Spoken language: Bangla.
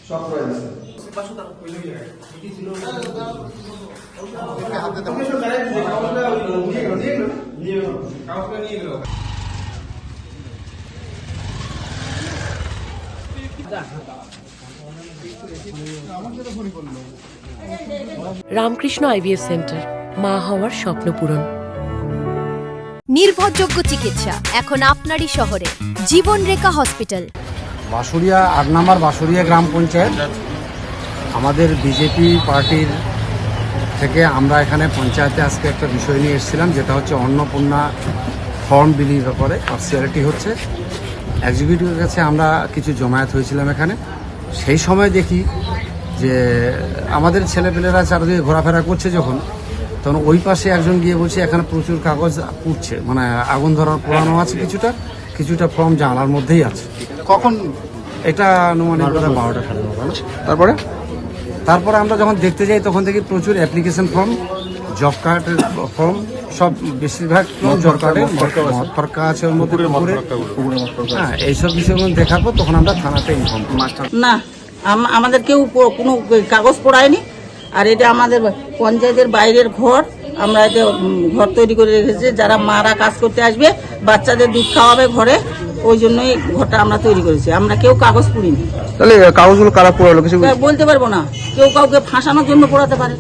সব রয়েছে রামকৃষ্ণ আইভিএফ সেন্টার, মা হওয়ার স্বপ্ন পূরণ। নির্ভরযোগ্য চিকিৎসা এখন আপনারই শহরে, জীবনরেখা হসপিটাল। বাঁশুড়িয়া ৮ নম্বর বাঁশুড়িয়া গ্রাম পঞ্চায়েত, আমাদের বিজেপি পার্টির থেকে আমরা এখানে পঞ্চায়েতে আজকে একটা বিষয় নিয়ে এসেছিলাম, যেটা হচ্ছে অন্নপূর্ণা ফর্ম বিলির ব্যাপারে পার্সিয়ালিটি হচ্ছে। এক্সিকিউটিভের কাছে আমরা কিছু জমায়েত হয়েছিলাম এখানে। সেই সময় দেখি যে আমাদের ছেলেপেলেরা চারদিকে ঘোরাফেরা করছে যখন, তখন ওই পাশে একজন গিয়ে বলছে এখানে প্রচুর কাগজ পুড়ছে, মানে আগুন ধরার পোড়ানো আছে, কিছুটা ফর্ম জানালার মধ্যেই আছে। কখন এটা আনুমানিক 12টা সাড়ে 12টা। তারপরে আমরা যখন দেখতে যাই তখন দেখি প্রচুর অ্যাপ্লিকেশন ফর্ম, জব কার্ডের ফর্ম, সব বেশিরভাগ জব কার্ডের ফরকা আছে ওর মধ্যে, হ্যাঁ, এইসব বিষয়গুলো দেখার পর তখন আমরা থানাতে ইনফর্ম করি। না, আমাদের কেউ কোনো কাগজ পড়ায়নি। আর এটা আমাদের পঞ্চায়েতের বাইরের ঘর, আমরা এটা ঘর তৈরি করে রেখেছি। যারা মারা কাজ করতে আসবে, বাচ্চাদের দুধ খাওয়াবে ঘরে, ওই জন্যই ঘরটা আমরা তৈরি করেছি। আমরা কেউ কাগজ পড়িনি। তাহলে কাগজগুলো কারা পোড়ালো কিছু বলতে পারবো না, কেউ কাউকে ফাঁসানোর জন্য পড়াতে পারে।